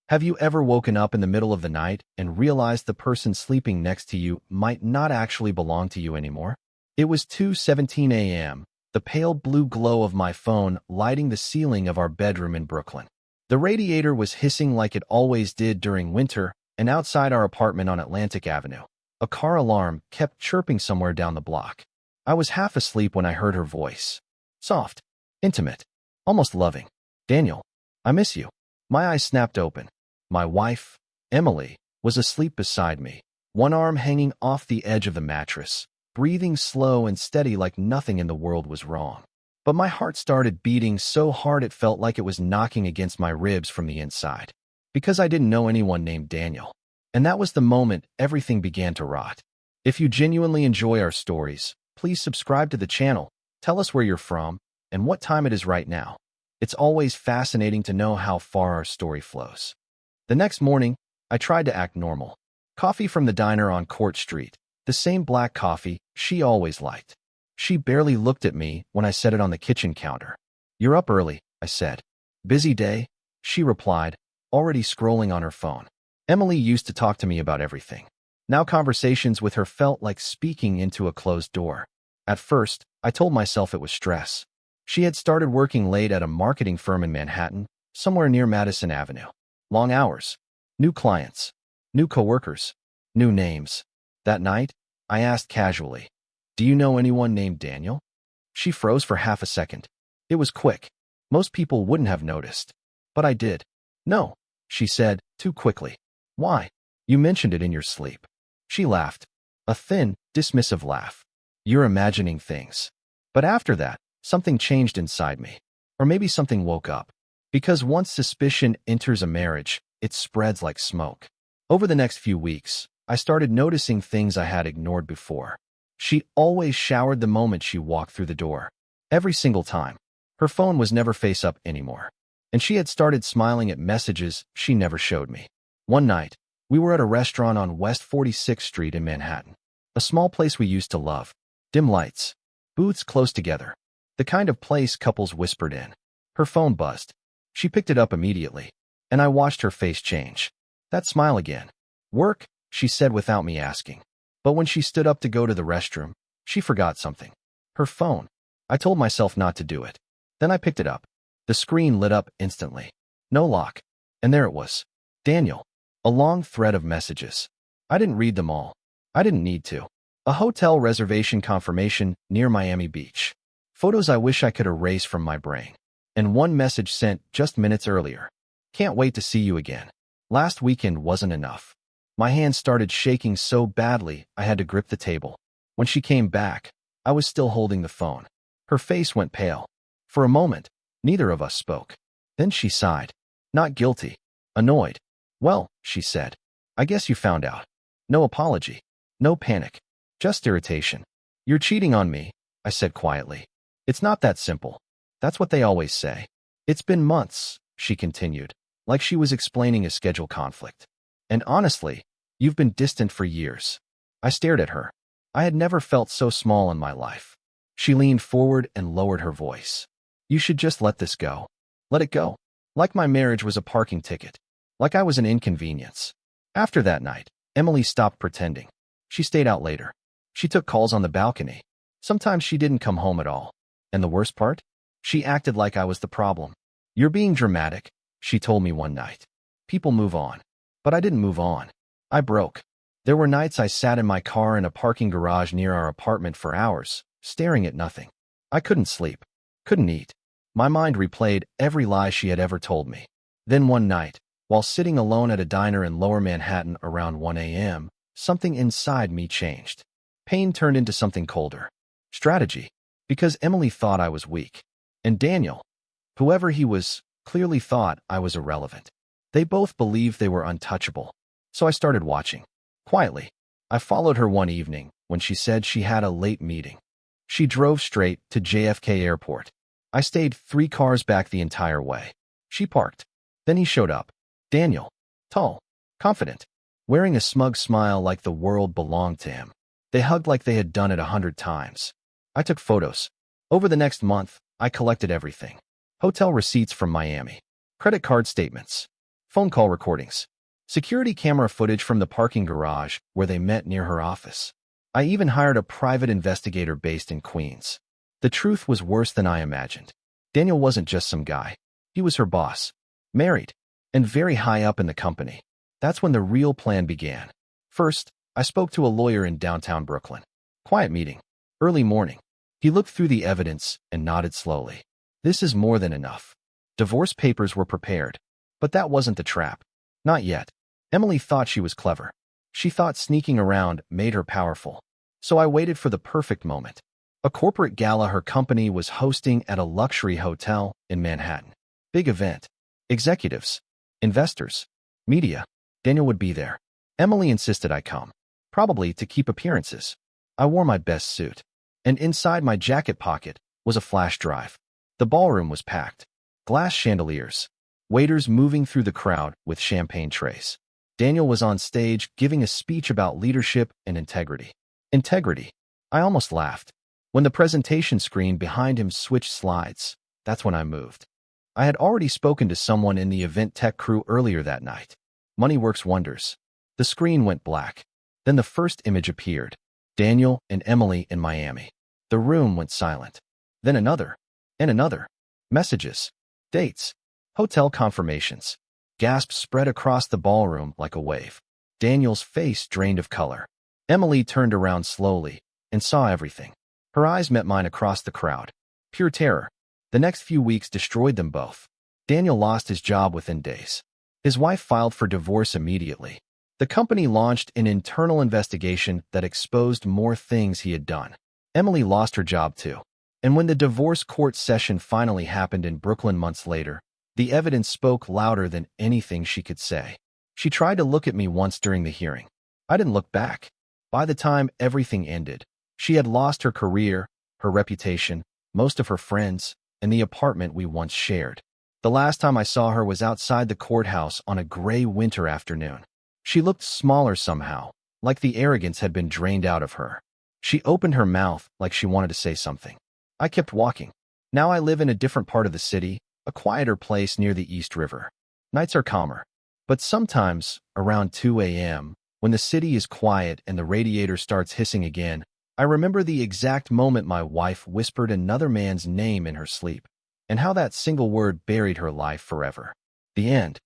Have you ever woken up in the middle of the night and realized the person sleeping next to you might not actually belong to you anymore? It was 2:17 a.m., the pale blue glow of my phone lighting the ceiling of our bedroom in Brooklyn. The radiator was hissing like it always did during winter, and outside our apartment on Atlantic Avenue, a car alarm kept chirping somewhere down the block. I was half asleep when I heard her voice. Soft, intimate, almost loving. "Daniel, I miss you." My eyes snapped open. My wife, Emily, was asleep beside me, one arm hanging off the edge of the mattress, breathing slow and steady like nothing in the world was wrong. But my heart started beating so hard it felt like it was knocking against my ribs from the inside, because I didn't know anyone named Daniel. And that was the moment everything began to rot. If you genuinely enjoy our stories, please subscribe to the channel, tell us where you're from, and what time it is right now. It's always fascinating to know how far our story flows. The next morning, I tried to act normal. Coffee from the diner on Court Street, the same black coffee she always liked. She barely looked at me when I set it on the kitchen counter. "You're up early," I said. "Busy day?" she replied, already scrolling on her phone. Emily used to talk to me about everything. Now conversations with her felt like speaking into a closed door. At first, I told myself it was stress. She had started working late at a marketing firm in Manhattan, somewhere near Madison Avenue. Long hours, new clients, new coworkers, new names. That night, I asked casually, "Do you know anyone named Daniel?" She froze for half a second. It was quick. Most people wouldn't have noticed. But I did. "No," she said, too quickly. "Why? You mentioned it in your sleep." She laughed. A thin, dismissive laugh. "You're imagining things." But after that, something changed inside me. Or maybe something woke up. Because once suspicion enters a marriage, it spreads like smoke. Over the next few weeks, I started noticing things I had ignored before. She always showered the moment she walked through the door. Every single time. Her phone was never face up anymore. And she had started smiling at messages she never showed me. One night, we were at a restaurant on West 46th Street in Manhattan. A small place we used to love. Dim lights. Booths close together. The kind of place couples whispered in. Her phone buzzed. She picked it up immediately, and I watched her face change. That smile again. "Work," she said without me asking. But when she stood up to go to the restroom, she forgot something. Her phone. I told myself not to do it. Then I picked it up. The screen lit up instantly. No lock. And there it was. Daniel. A long thread of messages. I didn't read them all. I didn't need to. A hotel reservation confirmation near Miami Beach. Photos I wish I could erase from my brain. And one message sent just minutes earlier. "Can't wait to see you again. Last weekend wasn't enough." My hands started shaking so badly I had to grip the table. When she came back, I was still holding the phone. Her face went pale. For a moment, neither of us spoke. Then she sighed. Not guilty. Annoyed. "Well," she said, "I guess you found out." No apology. No panic. Just irritation. "You're cheating on me," I said quietly. "It's not that simple. That's what they always say." "It's been months," she continued, like she was explaining a schedule conflict. "And honestly, you've been distant for years." I stared at her. I had never felt so small in my life. She leaned forward and lowered her voice. "You should just let this go. Let it go. Like my marriage was a parking ticket. Like I was an inconvenience." After that night, Emily stopped pretending. She stayed out later. She took calls on the balcony. Sometimes she didn't come home at all. And the worst part? She acted like I was the problem. "You're being dramatic," she told me one night. "People move on." But I didn't move on. I broke. There were nights I sat in my car in a parking garage near our apartment for hours, staring at nothing. I couldn't sleep. Couldn't eat. My mind replayed every lie she had ever told me. Then one night, while sitting alone at a diner in Lower Manhattan around 1 a.m., something inside me changed. Pain turned into something colder. Strategy. Because Emily thought I was weak. And Daniel, whoever he was, clearly thought I was irrelevant. They both believed they were untouchable. So I started watching. Quietly. I followed her one evening when she said she had a late meeting. She drove straight to JFK Airport. I stayed 3 cars back the entire way. She parked. Then he showed up. Daniel. Tall. Confident. Wearing a smug smile like the world belonged to him. They hugged like they had done it 100 times. I took photos. Over the next month, I collected everything. Hotel receipts from Miami. Credit card statements. Phone call recordings. Security camera footage from the parking garage where they met near her office. I even hired a private investigator based in Queens. The truth was worse than I imagined. Daniel wasn't just some guy. He was her boss, married, and very high up in the company. That's when the real plan began. First, I spoke to a lawyer in downtown Brooklyn. Quiet meeting. Early morning. He looked through the evidence and nodded slowly. This is more than enough. Divorce papers were prepared. But that wasn't the trap. Not yet. Emily thought she was clever. She thought sneaking around made her powerful. So I waited for the perfect moment. A corporate gala her company was hosting at a luxury hotel in Manhattan. Big event. Executives, investors, media. Daniel would be there. Emily insisted I come. Probably to keep appearances. I wore my best suit. And inside my jacket pocket was a flash drive. The ballroom was packed. Glass chandeliers. Waiters moving through the crowd with champagne trays. Daniel was on stage giving a speech about leadership and integrity. Integrity. I almost laughed. When the presentation screen behind him switched slides, that's when I moved. I had already spoken to someone in the event tech crew earlier that night. Money works wonders. The screen went black. Then the first image appeared. Daniel and Emily in Miami. The room went silent. Then another. And another. Messages. Dates. Hotel confirmations. Gasps spread across the ballroom like a wave. Daniel's face drained of color. Emily turned around slowly and saw everything. Her eyes met mine across the crowd. Pure terror. The next few weeks destroyed them both. Daniel lost his job within days. His wife filed for divorce immediately. The company launched an internal investigation that exposed more things he had done. Emily lost her job too. And when the divorce court session finally happened in Brooklyn months later, the evidence spoke louder than anything she could say. She tried to look at me once during the hearing. I didn't look back. By the time everything ended, she had lost her career, her reputation, most of her friends, and the apartment we once shared. The last time I saw her was outside the courthouse on a gray winter afternoon. She looked smaller somehow, like the arrogance had been drained out of her. She opened her mouth like she wanted to say something. I kept walking. Now I live in a different part of the city, a quieter place near the East River. Nights are calmer. But sometimes, around 2 a.m., when the city is quiet and the radiator starts hissing again, I remember the exact moment my wife whispered another man's name in her sleep, and how that single word buried her life forever. The end.